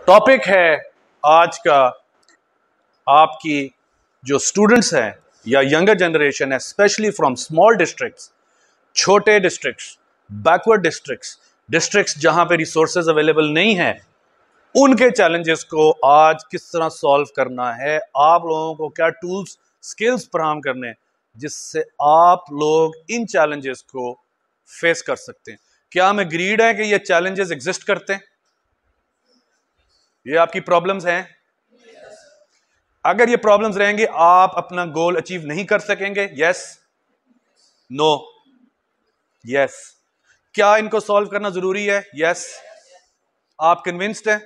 Topic है आज का आपकी जो स्टूडेंट्स हैं या यंगर जनरेशन है, स्पेशली फ्रॉम स्मॉल डिस्ट्रिक्ट्स, छोटे डिस्ट्रिक्ट्स, बैकवर्ड डिस्ट्रिक्ट्स, डिस्ट्रिक्ट्स जहां पे रिसोर्सेज अवेलेबल नहीं है, उनके चैलेंजेस को आज किस तरह सॉल्व करना है, आप लोगों को क्या टूल्स स्किल्स फराहम करने जिससे आप लोग इन चैलेंजेस को फेस कर सकते हैं। क्या हम एग्रीड हैं कि ये चैलेंजेस एग्जिस्ट करते हैं? ये आपकी प्रॉब्लम्स हैं। अगर ये प्रॉब्लम्स रहेंगे आप अपना गोल अचीव नहीं कर सकेंगे। Yes, no, yes. क्या इनको सॉल्व करना जरूरी है? यस। आप कन्विंस्ड हैं?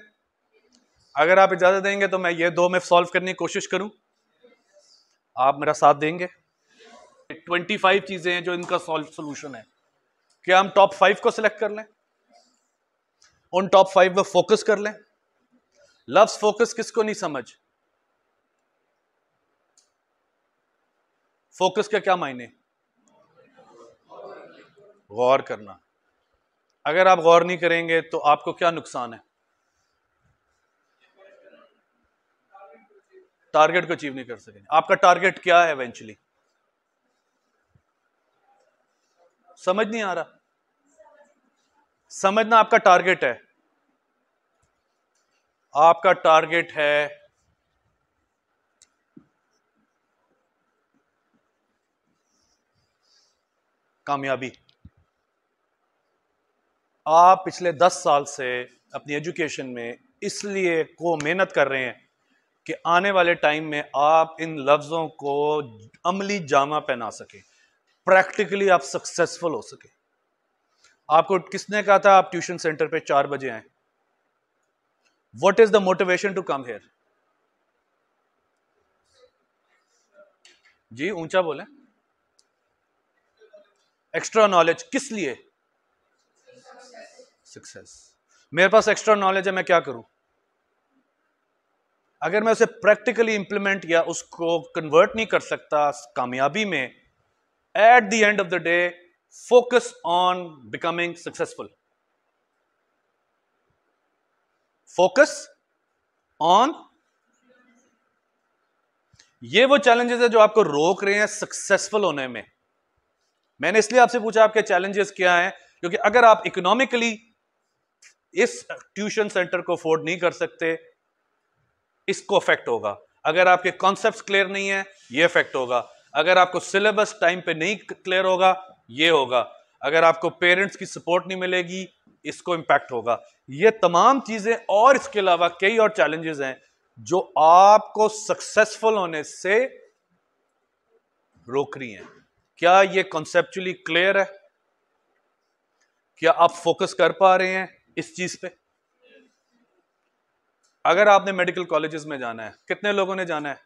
अगर आप इजाजत देंगे तो मैं ये दो में सॉल्व करने की कोशिश करूं, आप मेरा साथ देंगे? 25 चीजें हैं जो इनका सोल्यूशन है। क्या हम टॉप 5 को सिलेक्ट कर लें, उन टॉप 5 में फोकस कर लें? लव्स फोकस किसको नहीं समझ? फोकस का क्या मायने? गौर करना। अगर आप गौर नहीं करेंगे तो आपको क्या नुकसान है? टारगेट को अचीव नहीं कर सकेंगे। आपका टारगेट क्या है इवेंचुअली? समझ नहीं आ रहा? समझना आपका टारगेट है। आपका टारगेट है कामयाबी। आप पिछले 10 साल से अपनी एजुकेशन में इसलिए को मेहनत कर रहे हैं कि आने वाले टाइम में आप इन लफ्जों को अमली जामा पहना सके, प्रैक्टिकली आप सक्सेसफुल हो सके। आपको किसने कहा था आप ट्यूशन सेंटर पे 4 बजे आए? What is the motivation to come here? जी ऊंचा बोले। एक्स्ट्रा नॉलेज किस लिए? सक्सेस। मेरे पास एक्स्ट्रा नॉलेज है, मैं क्या करूं? अगर मैं उसे प्रैक्टिकली इंप्लीमेंट या उसको कन्वर्ट नहीं कर सकता कामयाबी में, at the end of the day focus on becoming successful. Focus on. ये वो चैलेंजेस है जो आपको रोक रहे हैं सक्सेसफुल होने में। मैंने इसलिए आपसे पूछा आपके चैलेंजेस क्या हैं, क्योंकि अगर आप इकोनॉमिकली इस ट्यूशन सेंटर को अफोर्ड नहीं कर सकते, इसको अफेक्ट होगा। अगर आपके कॉन्सेप्ट्स क्लियर नहीं है, ये अफेक्ट होगा। अगर आपको सिलेबस टाइम पे नहीं क्लियर होगा, ये होगा। अगर आपको पेरेंट्स की सपोर्ट नहीं मिलेगी, इसको इंपैक्ट होगा। ये तमाम चीजें और इसके अलावा कई और चैलेंजेस हैं जो आपको सक्सेसफुल होने से रोक रही हैं। क्या ये कॉन्सेप्चुअली क्लियर है? क्या आप फोकस कर पा रहे हैं इस चीज पे? अगर आपने मेडिकल कॉलेजेस में जाना है, कितने लोगों ने जाना है?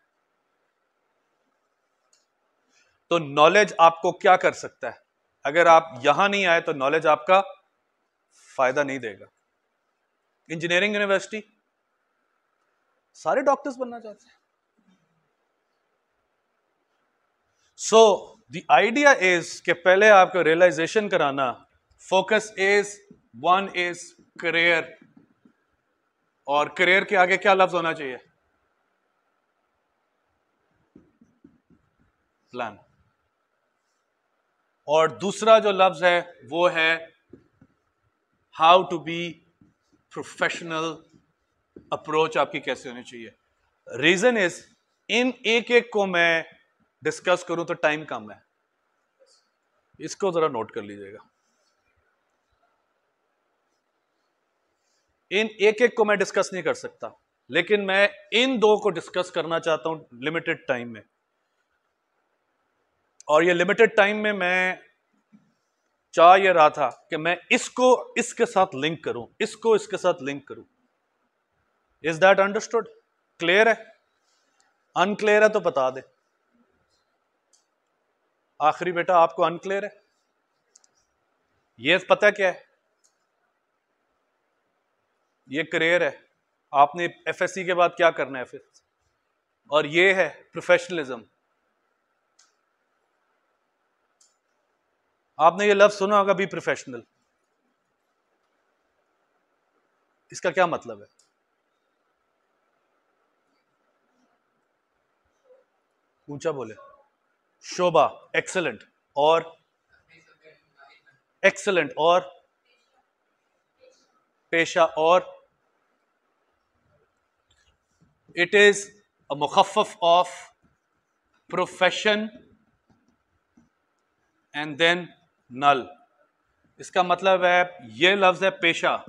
तो नॉलेज आपको क्या कर सकता है? अगर आप यहां नहीं आए तो नॉलेज आपका फायदा नहीं देगा। इंजीनियरिंग यूनिवर्सिटी, सारे डॉक्टर्स बनना चाहते हैं। सो द आइडिया इज कि पहले आपको रियलाइजेशन कराना, focus is one is career, और करियर के आगे क्या लफ्ज होना चाहिए? प्लान। और दूसरा जो लफ्ज है वो है how to be professional. Approach आपकी कैसे होनी चाहिए? रीजन इज, इन एक एक को मैं डिस्कस करूं तो टाइम कम है, इसको जरा नोट कर लीजिएगा। इन एक एक को मैं डिस्कस नहीं कर सकता, लेकिन मैं इन दो को डिस्कस करना चाहता हूं लिमिटेड टाइम में। और ये लिमिटेड टाइम में मैं चाह ये रहा था कि मैं इसको इसके साथ लिंक करूं, इसको इसके साथ लिंक करूं। Is that understood? क्लियर है? अनक्लियर है तो बता दे। आखिरी बेटा आपको अनक्लियर है? ये पता क्या है? ये करियर है। आपने एफएससी के बाद क्या करना है फिर? और ये है प्रोफेशनलिज्म। आपने ये लफ्ज सुना होगा, बी प्रोफेशनल। इसका क्या मतलब है? ऊंचा बोले। शोभा, एक्सेलेंट। और एक्सेलेंट, और पेशा, और इट इज अ मुखफ़फ़ ऑफ प्रोफेशन एंड देन नल। इसका मतलब है ये लफ्ज है पेशा,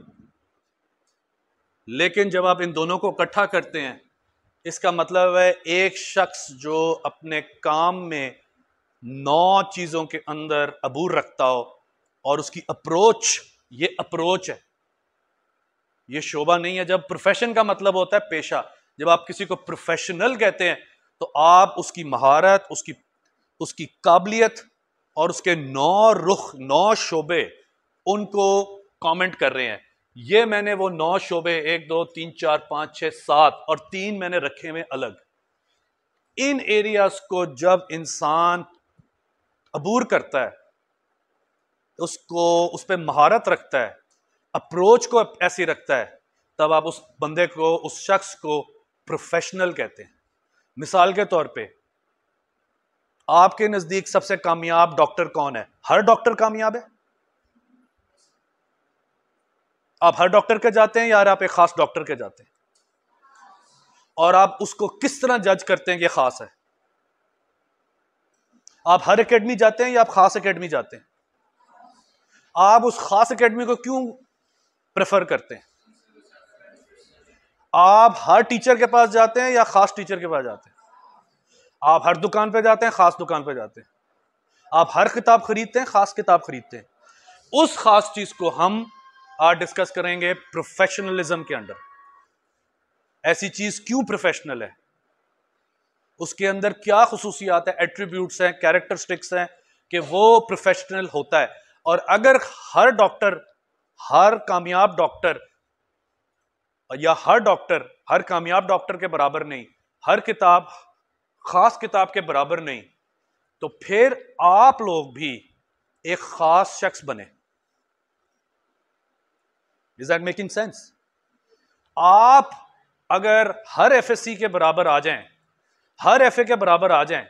लेकिन जब आप इन दोनों को इकट्ठा करते हैं इसका मतलब है एक शख्स जो अपने काम में 9 चीजों के अंदर अबूर रखता हो और उसकी अप्रोच, ये अप्रोच है, ये शोभा नहीं है। जब प्रोफेशन का मतलब होता है पेशा, जब आप किसी को प्रोफेशनल कहते हैं तो आप उसकी महारत, उसकी काबिलियत और उसके 9 रुख, 9 शोबे, उनको कमेंट कर रहे हैं। ये मैंने वो 9 शोबे 1 2 3 4 5 6 7 और 3 मैंने रखे हुए अलग। इन एरियाज को जब इंसान अबूर करता है, उसको उस पर महारत रखता है, अप्रोच को ऐसी रखता है, तब आप उस बंदे को, उस शख्स को प्रोफेशनल कहते हैं। मिसाल के तौर पे आपके नजदीक सबसे कामयाब डॉक्टर कौन है? हर डॉक्टर कामयाब है? आप हर डॉक्टर के जाते हैं या आप एक खास डॉक्टर के जाते हैं? और आप उसको किस तरह जज करते हैं कि खास है? आप हर एकेडमी जाते हैं या आप खास एकेडमी जाते हैं? आप उस खास एकेडमी को क्यों प्रेफर करते हैं? आप हर टीचर के पास जाते हैं या खास टीचर के पास जाते हैं? आप हर दुकान पे जाते हैं, खास दुकान पे जाते हैं? आप हर किताब खरीदते हैं, खास किताब खरीदते हैं? उस खास चीज को हम आज डिस्कस करेंगे प्रोफेशनलिज्म के अंडर। ऐसी चीज क्यों प्रोफेशनल है, उसके अंदर क्या खुसूसियात है, एट्रीब्यूट्स हैं, कैरेक्टरिस्टिक्स हैं कि वो प्रोफेशनल होता है। और अगर हर डॉक्टर, हर कामयाब डॉक्टर या हर डॉक्टर हर कामयाब डॉक्टर के बराबर नहीं, हर किताब खास किताब के बराबर नहीं, तो फिर आप लोग भी एक खास शख्स बने। Is that making sense? आप अगर हर एफएससी के बराबर आ जाएं, हर एफए के बराबर आ जाएं,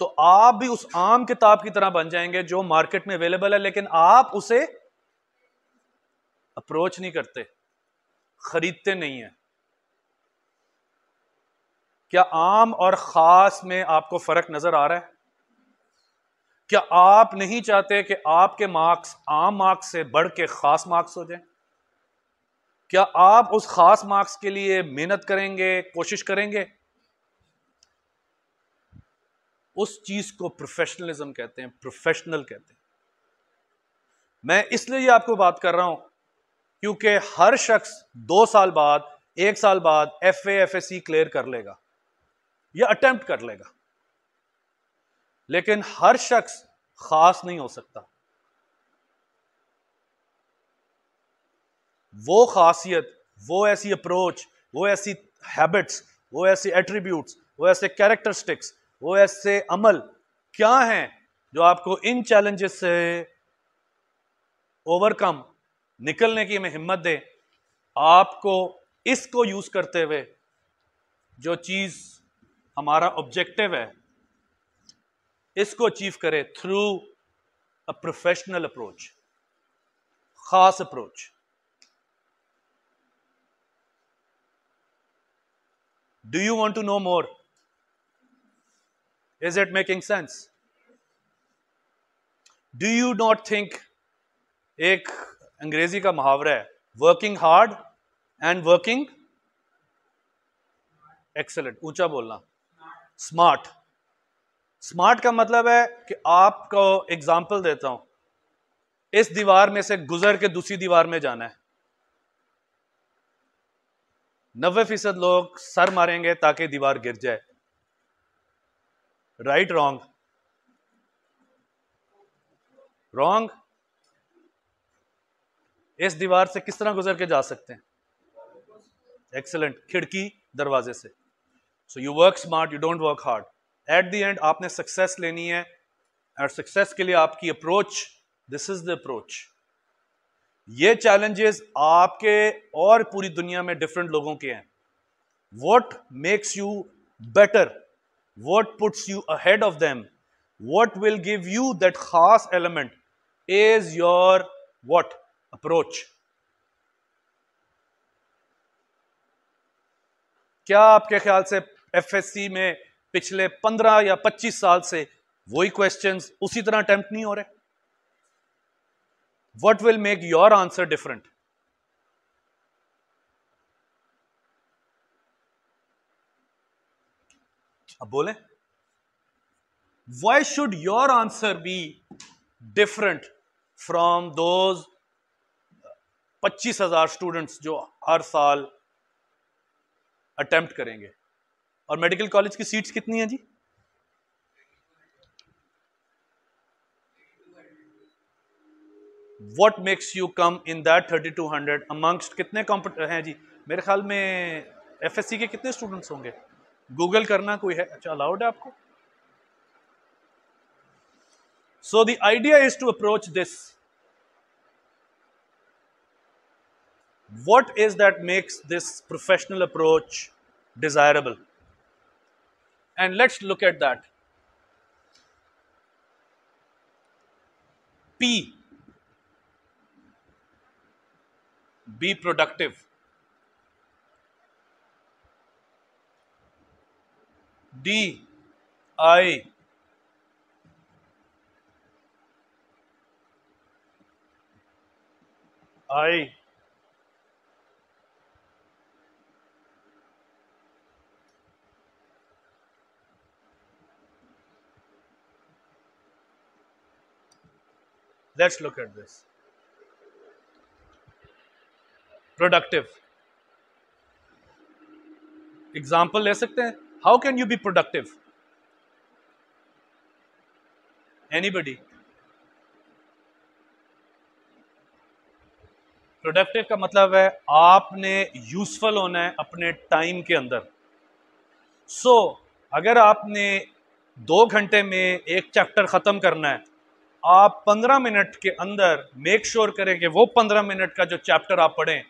तो आप भी उस आम किताब की तरह बन जाएंगे जो मार्केट में अवेलेबल है, लेकिन आप उसे अप्रोच नहीं करते, खरीदते नहीं है। क्या आम और खास में आपको फर्क नजर आ रहा है? क्या आप नहीं चाहते कि आपके मार्क्स आम मार्क्स से बढ़ के खास मार्क्स हो जाएं? क्या आप उस खास मार्क्स के लिए मेहनत करेंगे, कोशिश करेंगे? उस चीज को प्रोफेशनलिज्म कहते हैं, प्रोफेशनल कहते हैं। मैं इसलिए आपको बात कर रहा हूं क्योंकि हर शख्स 2 साल बाद, 1 साल बाद एफए एफएससी क्लियर कर लेगा या अटेम्प्ट कर लेगा, लेकिन हर शख्स खास नहीं हो सकता। वो खासियत, वो ऐसी अप्रोच, वो ऐसी हैबिट्स, वो ऐसे एट्रीब्यूट्स, वो ऐसे कैरेक्टरिस्टिक्स, वो ऐसे अमल क्या हैं जो आपको इन चैलेंजेस से ओवरकम निकलने की हमें हिम्मत दे, आपको इसको यूज करते हुए जो चीज हमारा ऑब्जेक्टिव है इसको अचीव करे थ्रू अ प्रोफेशनल अप्रोच, खास approach. Do you want to know more? Is it making sense? Do you not think, एक अंग्रेजी का मुहावरा है, working hard and working excellent, ऊंचा बोलना, स्मार्ट। स्मार्ट का मतलब है कि आपको एग्जाम्पल देता हूं, इस दीवार में से गुजर के दूसरी दीवार में जाना है। 90% लोग सर मारेंगे ताकि दीवार गिर जाए। Right wrong? रॉन्ग। इस दीवार से किस तरह गुजर के जा सकते हैं? एक्सेलेंट, खिड़की दरवाजे से। So you work smart, you don't work hard. At the end आपने सक्सेस लेनी है और सक्सेस के लिए आपकी approach, this is the approach. ये चैलेंजेस आपके और पूरी दुनिया में डिफरेंट लोगों के हैं। What makes you better what puts you ahead of them, what will give you that khas element is your what? Approach. क्या आपके ख्याल से एफएससी में पिछले 15 या 25 साल से वही क्वेश्चंस उसी तरह अटेम्प्ट नहीं हो रहे? What will make your answer different? अब बोले, why should your answer be different from those 25,000 students जो हर साल अटेम्प्ट करेंगे? और मेडिकल कॉलेज की सीट्स कितनी हैं जी? What makes you come in that 3200 amongst कितने हैं जी? मेरे ख्याल में एफएससी के कितने स्टूडेंट्स होंगे? गूगल करना कोई है? अच्छा, अलाउड है आपको? So the idea is to approach this. What is that makes this professional approach desirable? And let's look at that. P. Be productive. D. I. Let's look at this. Productive. Example ले सकते हैं? How can you be productive? Anybody? Productive का मतलब है आपने useful होना है अपने टाइम के अंदर. सो अगर आपने 2 घंटे में एक चैप्टर खत्म करना है, आप 15 मिनट के अंदर मेक श्योर करें कि वो 15 मिनट का जो चैप्टर आप पढ़ें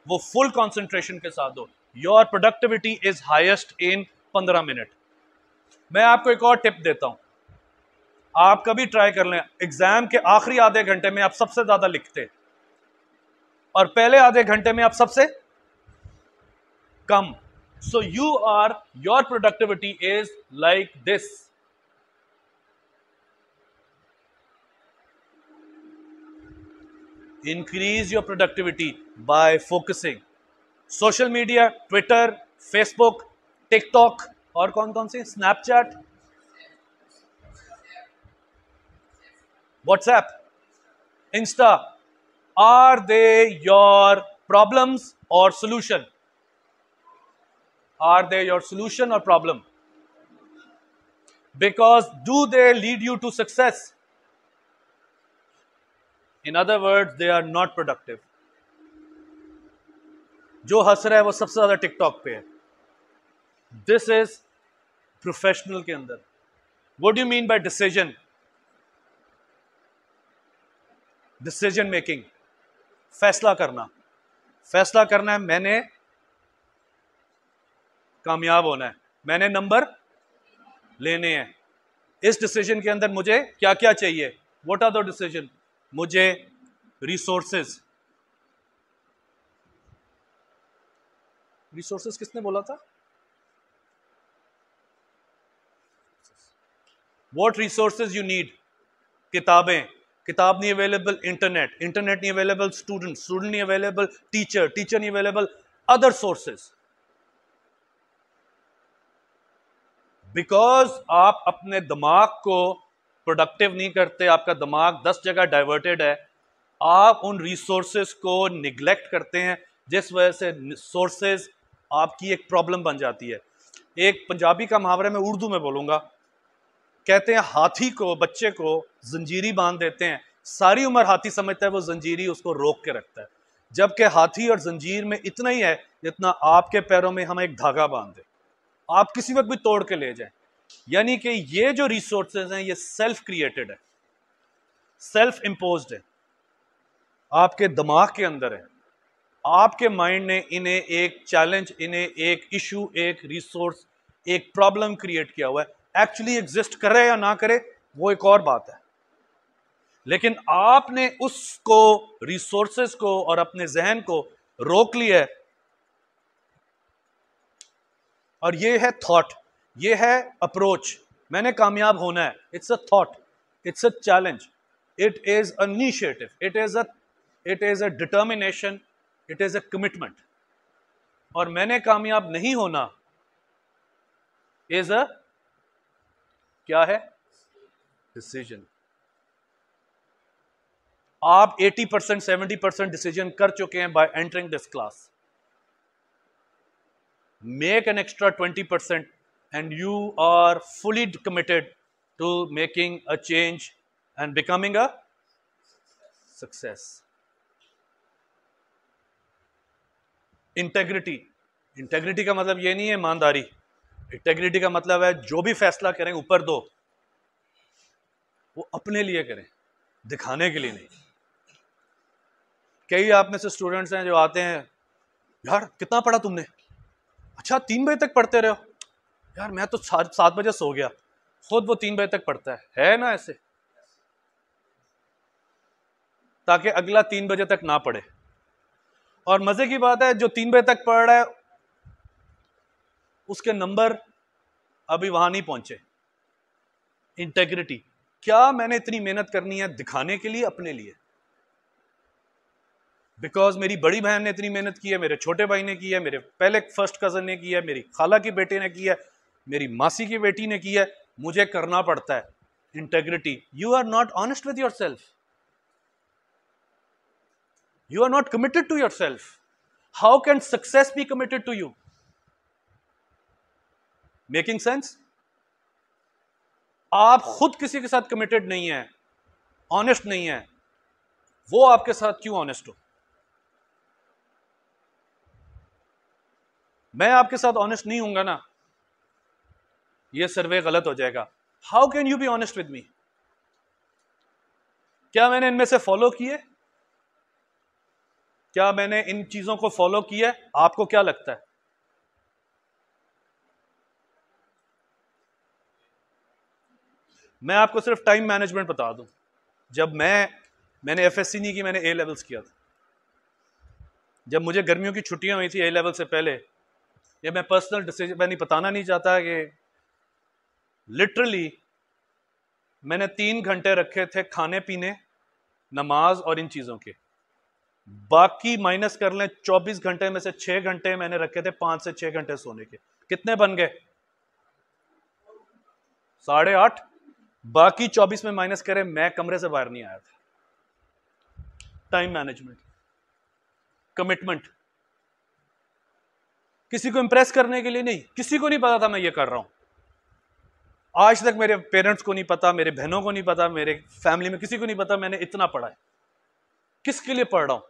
वो फुल कंसंट्रेशन के साथ हो. Your productivity is highest in 15 minute. मैं आपको एक और टिप देता हूं, आप कभी ट्राई कर लें, एग्जाम के आखिरी आधे घंटे में आप सबसे ज्यादा लिखते और पहले आधे घंटे में आप सबसे कम. So your productivity is like this. Increase your productivity by focusing. Social media, Twitter, Facebook, TikTok और कौन कौन सी, Snapchat, WhatsApp, Insta, are they your problems और solution? Are they your solution or problem? Because do they lead you to success? In other words, they are not productive. जो हंस रहा है वो सबसे ज्यादा टिकटॉक पे है. दिस इज प्रोफेशनल के अंदर. What do you mean by decision? Decision making, फैसला करना. फैसला करना है, मैंने कामयाब होना है, मैंने नंबर लेने हैं. इस डिसीजन के अंदर मुझे क्या क्या चाहिए? What are the decision? मुझे रिसोर्सेज. रिसोर्सेज किसने बोला था? What resources you need? किताबें, किताब नहीं अवेलेबल, इंटरनेट, इंटरनेट नहीं अवेलेबल, स्टूडेंट, स्टूडेंट नहीं अवेलेबल, टीचर, टीचर नहीं अवेलेबल, अदर सोर्सेज. बिकॉज आप अपने दिमाग को प्रोडक्टिव नहीं करते, आपका दिमाग 10 जगह डाइवर्टेड है, आप उन रिसोर्सेज को निग्लेक्ट करते हैं, जिस वजह से सोर्सेज आपकी एक प्रॉब्लम बन जाती है. एक पंजाबी का मुहावरा मैं उर्दू में बोलूंगा, कहते हैं हाथी को, बच्चे को जंजीरी बांध देते हैं, सारी उम्र हाथी समझता है वो जंजीरी उसको रोक के रखता है, जबकि हाथी और जंजीर में इतना ही है जितना आपके पैरों में हम एक धागा बांध दें, आप किसी वक्त भी तोड़ के ले जाएं. यानी कि ये जो रिसोर्सेज हैं ये सेल्फ क्रिएटेड है, सेल्फ इंपोज्ड है, आपके दिमाग के अंदर है. आपके माइंड ने इन्हें एक चैलेंज, इन्हें एक इशू, एक रिसोर्स एक प्रॉब्लम क्रिएट किया हुआ है। एक्चुअली एग्जिस्ट करे या ना करे वो एक और बात है, लेकिन आपने उसको, रिसोर्सेस को और अपने जहन को रोक लिया है। और ये है थॉट, ये है अप्रोच। मैंने कामयाब होना है, it's a thought, it's a challenge, it is a initiative, it is a determination, it is a commitment. और मैंने कामयाब नहीं होना इज अ क्या है? डिसीजन। आप 80% 70% डिसीजन कर चुके हैं bye entering this class. Make an extra 20% and you are fully committed to making a change and becoming a success. Integrity का मतलब ये नहीं है ईमानदारी। इंटेग्रिटी का मतलब है जो भी फैसला करें ऊपर दो, वो अपने लिए करें, दिखाने के लिए नहीं। कई आप में से स्टूडेंट्स हैं जो आते हैं, यार कितना पढ़ा तुमने? अच्छा 3 बजे तक पढ़ते रहे हो? यार मैं तो 7 बजे सो गया। खुद वो 3 बजे तक पढ़ता है ना ऐसे, ताकि अगला 3 बजे तक ना पढ़े। और मजे की बात है, जो 3 बजे तक पढ़ रहा है उसके नंबर अभी वहां नहीं पहुंचे। इंटेग्रिटी, क्या मैंने इतनी मेहनत करनी है दिखाने के लिए, अपने लिए? बिकॉज मेरी बड़ी बहन ने इतनी मेहनत की है, मेरे छोटे भाई ने की है, मेरे पहले फर्स्ट कजन ने की है, मेरी खाला की बेटे ने की है, मेरी मासी की बेटी ने की है, मुझे करना पड़ता है। Integrity, you are not honest with your self, you are not committed to your self, how can success be committed to you? Making sense? आप खुद किसी के साथ कमिटेड नहीं है, ऑनेस्ट नहीं है, वो आपके साथ क्यों ऑनेस्ट हो? मैं आपके साथ ऑनेस्ट नहीं हूंगा ना, ये सर्वे गलत हो जाएगा। How can you be honest with me? क्या मैंने इनमें से फॉलो किए? क्या मैंने इन चीजों को फॉलो किया? आपको क्या लगता है? मैं आपको सिर्फ टाइम मैनेजमेंट बता दूं। जब मैंने एफएससी नहीं की, मैंने ए लेवल्स किया था। जब मुझे गर्मियों की छुट्टियां हुई थी ए लेवल से पहले, ये मैं पर्सनल डिसीजन, मैं नहीं बताना नहीं चाहता कि लिटरली मैंने 3 घंटे रखे थे खाने पीने, नमाज और इन चीजों के। बाकी माइनस कर लें, 24 घंटे में से 6 घंटे मैंने रखे थे 5 से 6 घंटे सोने के। कितने बन गए? 8.5। बाकी 24 में माइनस करें, मैं कमरे से बाहर नहीं आया था। टाइम मैनेजमेंट, कमिटमेंट, किसी को इंप्रेस करने के लिए नहीं। किसी को नहीं पता था मैं ये कर रहा हूं। आज तक मेरे पेरेंट्स को नहीं पता, मेरे बहनों को नहीं पता, मेरे फैमिली में किसी को नहीं पता मैंने इतना पढ़ा है। किसके लिए पढ़ रहा हूं?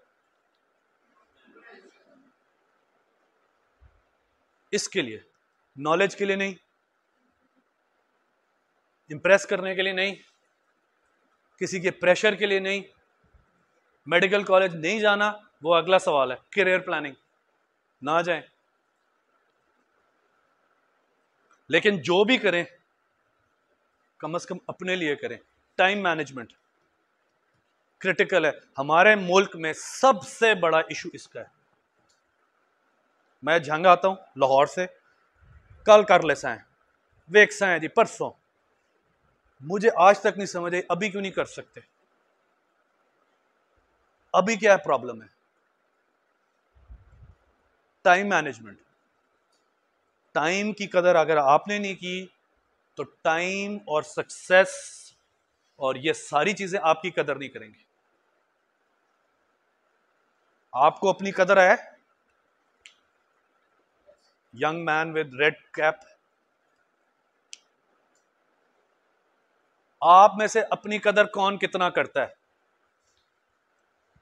इसके लिए, नॉलेज के लिए नहीं, इंप्रेस करने के लिए नहीं, किसी के प्रेशर के लिए नहीं। मेडिकल कॉलेज नहीं जाना वो अगला सवाल है, करियर प्लानिंग ना जाएं, लेकिन जो भी करें कम से कम अपने लिए करें। टाइम मैनेजमेंट क्रिटिकल है। हमारे मुल्क में सबसे बड़ा इशू इसका है। मैं झंग आता हूं लाहौर से, कल कर ले साएं, वेक साएं जी परसों, मुझे आज तक नहीं समझ आई अभी क्यों नहीं कर सकते। अभी क्या प्रॉब्लम है? Time management. टाइम की कदर अगर आपने नहीं की तो टाइम और सक्सेस और ये सारी चीजें आपकी कदर नहीं करेंगी। आपको अपनी कदर है? Young man with red cap, आप में से अपनी कदर कौन कितना करता है?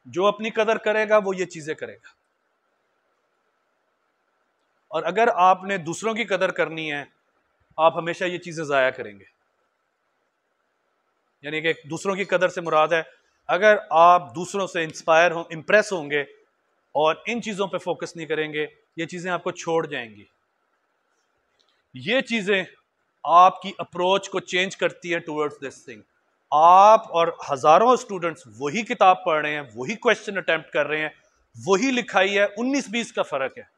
जो अपनी कदर करेगा वो ये चीजें करेगा। और अगर आपने दूसरों की कदर करनी है, आप हमेशा ये चीजें जाया करेंगे। यानी कि दूसरों की कदर से मुराद है, अगर आप दूसरों से इंस्पायर हो, इंप्रेस होंगे और इन चीजों पे फोकस नहीं करेंगे, ये चीजें आपको छोड़ जाएंगी। ये चीजें आपकी अप्रोच को चेंज करती है टुवर्ड्स दिस थिंग। आप और हजारों स्टूडेंट्स वही किताब पढ़ रहे हैं, वही क्वेश्चन अटेम्प्ट कर रहे हैं, वही लिखाई है, 19-20 का फर्क है।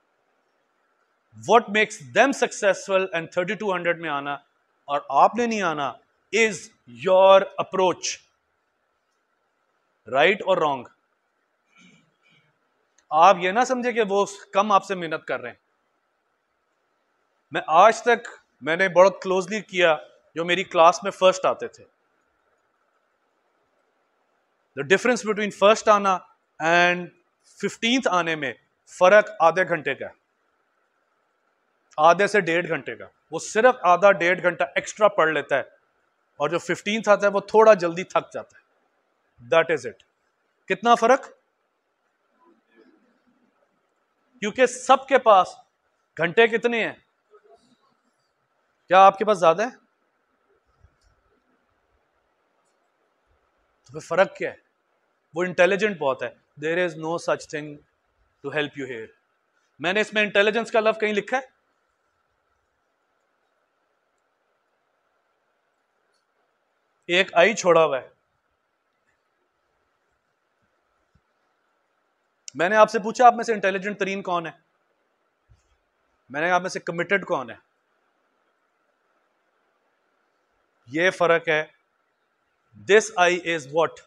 What makes them successful and 3200 में आना और आपने नहीं आना इज योर अप्रोच। राइट और रॉन्ग? आप ये ना समझे कि वो कम आपसे मेहनत कर रहे हैं। मैं आज तक मैंने बहुत क्लोजली किया जो मेरी क्लास में फर्स्ट आते थे। द डिफरेंस बिटवीन फर्स्ट आना एंड 15th आने में फर्क आधे घंटे का, आधे से 1.5 घंटे का। वो सिर्फ आधा 1.5 घंटा एक्स्ट्रा पढ़ लेता है और जो 15th आता है वो थोड़ा जल्दी थक जाता है। That is it. कितना फर्क? क्योंकि सबके पास घंटे कितने हैं? क्या आपके पास ज्यादा है? तो फिर फर्क क्या है? वो इंटेलिजेंट बहुत है। There is no such thing to help you here. मैंने इसमें इंटेलिजेंस का लफ्ज कहीं लिखा है? एक आई छोड़ा हुआ है। मैंने आपसे पूछा आप में से इंटेलिजेंट तरीन कौन है? मैंने आप में से कमिटेड कौन है? ये फर्क है। This I is what?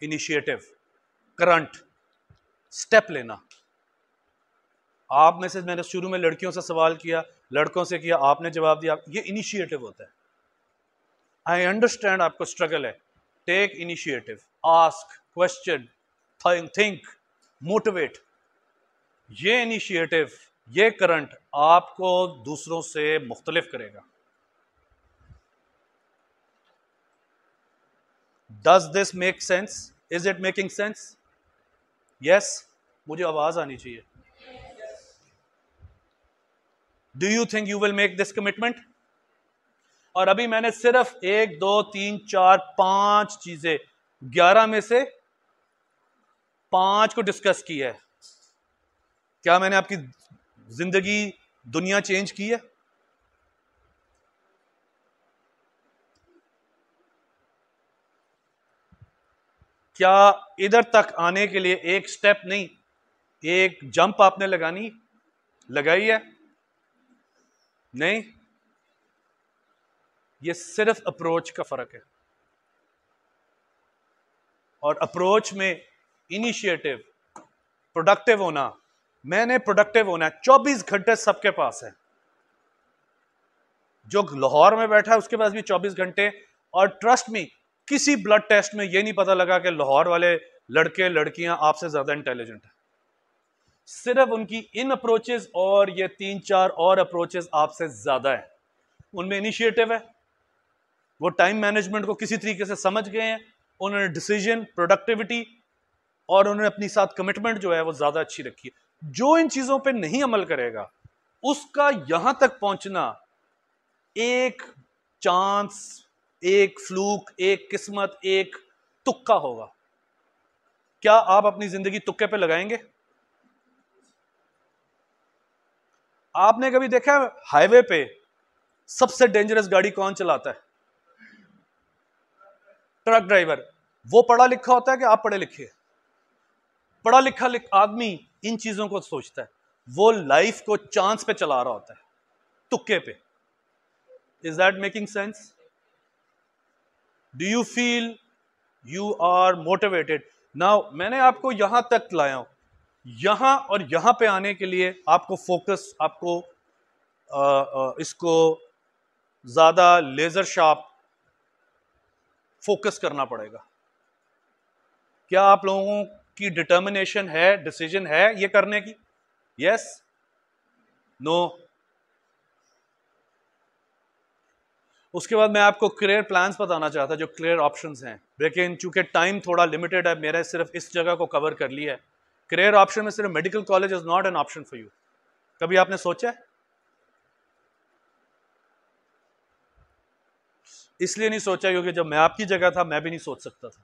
Initiative, current, step लेना। आप में से मैंने शुरू में लड़कियों से सवाल किया, लड़कों से किया, आपने जवाब दिया। ये इनिशिएटिव होता है। आई अंडरस्टैंड आपको स्ट्रगल है। Take initiative, ask question, think, motivate. ये इनिशिएटिव, ये करंट आपको दूसरों से मुख्तलिफ करेगा। Does this make sense? Is it making sense? Yes? मुझे आवाज आनी चाहिए। Do you think you will make this commitment? और अभी मैंने सिर्फ 1 2 3 4 5 चीजें 11 में से 5 को डिस्कस की है। क्या मैंने आपकी जिंदगी, दुनिया चेंज की है? क्या इधर तक आने के लिए एक स्टेप नहीं, एक जंप आपने लगाई है? नहीं। ये सिर्फ अप्रोच का फर्क है। और अप्रोच में इनिशिएटिव, प्रोडक्टिव होना। मैंने प्रोडक्टिव होना है। 24 घंटे सबके पास है। जो लाहौर में बैठा है उसके पास भी 24 घंटे। और ट्रस्ट मी, किसी ब्लड टेस्ट में यह नहीं पता लगा कि लाहौर वाले लड़के लड़कियां आपसे ज्यादा इंटेलिजेंट है। सिर्फ उनकी इन अप्रोचेस और ये 3-4 और अप्रोचेस आपसे ज्यादा है। उनमें इनिशिएटिव है, वो टाइम मैनेजमेंट को किसी तरीके से समझ गए हैं, उन्होंने डिसीजन, प्रोडक्टिविटी और उन्होंने अपनी साथ कमिटमेंट जो है वो ज्यादा अच्छी रखी है। जो इन चीजों पे नहीं अमल करेगा उसका यहां तक पहुंचना एक चांस, एक फ्लूक, एक किस्मत, एक तुक्का होगा। क्या आप अपनी जिंदगी तुक्के पे लगाएंगे? आपने कभी देखा हाईवे पे सबसे डेंजरस गाड़ी कौन चलाता है? Truck driver. वो पढ़ा लिखा होता है कि आप पढ़े लिखे? पढ़ा लिखा आदमी इन चीजों को सोचता है। वो लाइफ को चांस पे चला रहा होता है, तुक्के पे। Is that making sense? Do you feel you are motivated? Now मैंने आपको यहां तक लाया हूं। यहां और यहां पे आने के लिए आपको फोकस, आपको इसको ज्यादा लेजर शार्प फोकस करना पड़ेगा। क्या आप लोगों की डिटर्मिनेशन है, डिसीजन है ये करने की? यस? नो? उसके बाद मैं आपको करियर प्लान्स बताना चाहता, जो करियर ऑप्शंस हैं, लेकिन चूंकि टाइम थोड़ा लिमिटेड है, मेरा सिर्फ इस जगह को कवर कर लिया है। करियर ऑप्शन में सिर्फ medical college is not an option for you. कभी आपने सोचा है? इसलिए नहीं सोचा क्योंकि जब मैं आपकी जगह था मैं भी नहीं सोच सकता था।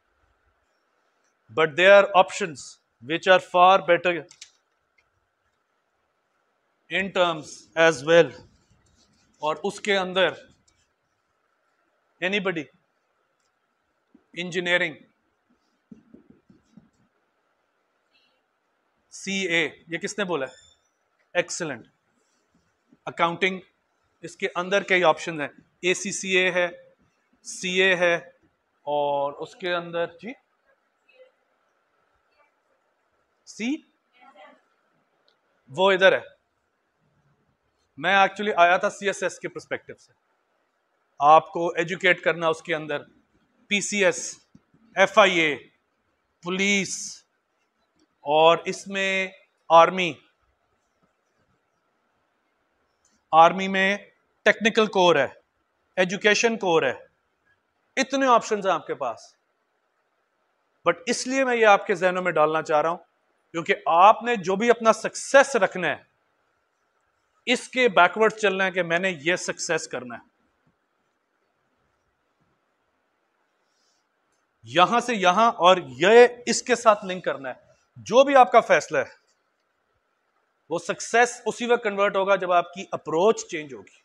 but there are options which are far better in terms as well. और उसके अंदर anybody engineering CA, ये किसने बोला है? एक्सीलेंट. अकाउंटिंग, इसके अंदर कई ऑप्शन हैं. ACCA है, CA है, और उसके अंदर जी सी, वो इधर है. मैं एक्चुअली आया था CSS के पर्सपेक्टिव से, आपको एजुकेट करना उसके अंदर. PCS, FIA, पुलिस, और इसमें आर्मी में टेक्निकल कोर है, एजुकेशन कोर है. इतने ऑप्शंस हैं आपके पास. बट इसलिए मैं ये आपके जहनों में डालना चाह रहा हूं क्योंकि आपने जो भी अपना सक्सेस रखना है, इसके बैकवर्ड चलना है कि मैंने ये सक्सेस करना है. यहां से यहां और ये इसके साथ लिंक करना है. जो भी आपका फैसला है वो सक्सेस उसी वक्त कन्वर्ट होगा जब आपकी अप्रोच चेंज होगी.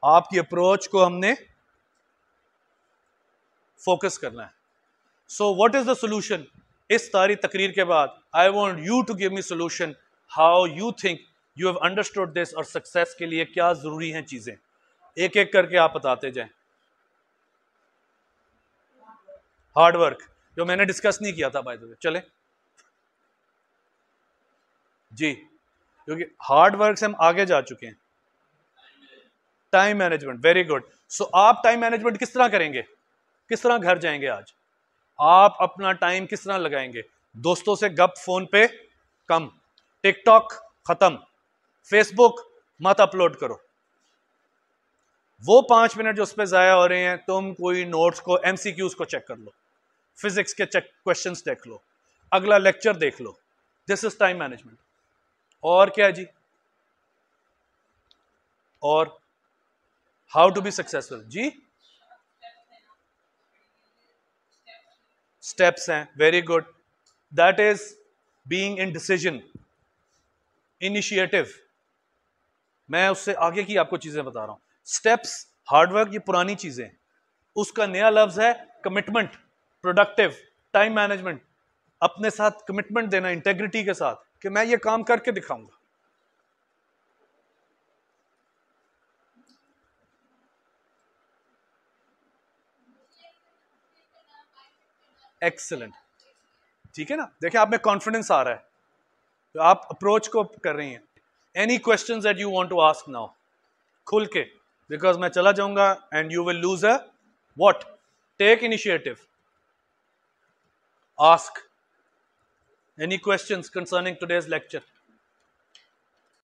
आपकी अप्रोच को हमने फोकस करना है. So what is the solution? इस सारी तकरीर के बाद I want you to give me solution, how you think you have understood this, और सक्सेस के लिए क्या जरूरी हैं चीजें. एक एक करके आप बताते जाएं. हार्ड वर्क, जो मैंने डिस्कस नहीं किया था बाय द वे. चले जी, क्योंकि हार्ड वर्क से हम आगे जा चुके हैं. Time management, very good. So आप टाइम मैनेजमेंट किस तरह करेंगे? किस तरह घर जाएंगे आज? आप अपना टाइम किस तरह लगाएंगे? दोस्तों से गप फोन पे कम, टिकटॉक खत्म, फेसबुक मत अपलोड करो. वो 5 मिनट जो उस पर जाया हो रहे हैं, तुम कोई नोट्स को, MCQs को चेक कर लो, फिजिक्स के चेक क्वेश्चंस देख लो, अगला लेक्चर देख लो. This is time management. और क्या है जी? और हाउ टू बी सक्सेसफुल जी? स्टेप्स हैं, very good. That is being in decision, initiative. मैं उससे आगे की आपको चीजें बता रहा हूं. स्टेप्स, हार्डवर्क, ये पुरानी चीजें. उसका नया लफ्ज है कमिटमेंट, प्रोडक्टिव, टाइम मैनेजमेंट. अपने साथ कमिटमेंट देना इंटेग्रिटी के साथ कि मैं ये काम करके दिखाऊंगा. एक्सीलेंट. ठीक है ना? देखिए आप में कॉन्फिडेंस आ रहा है, तो आप अप्रोच को कर रही हैं. Any questions that you want to ask now, खुल के, बिकॉज मैं चला जाऊंगा and you will lose a what. Take initiative, ask any questions concerning today's lecture.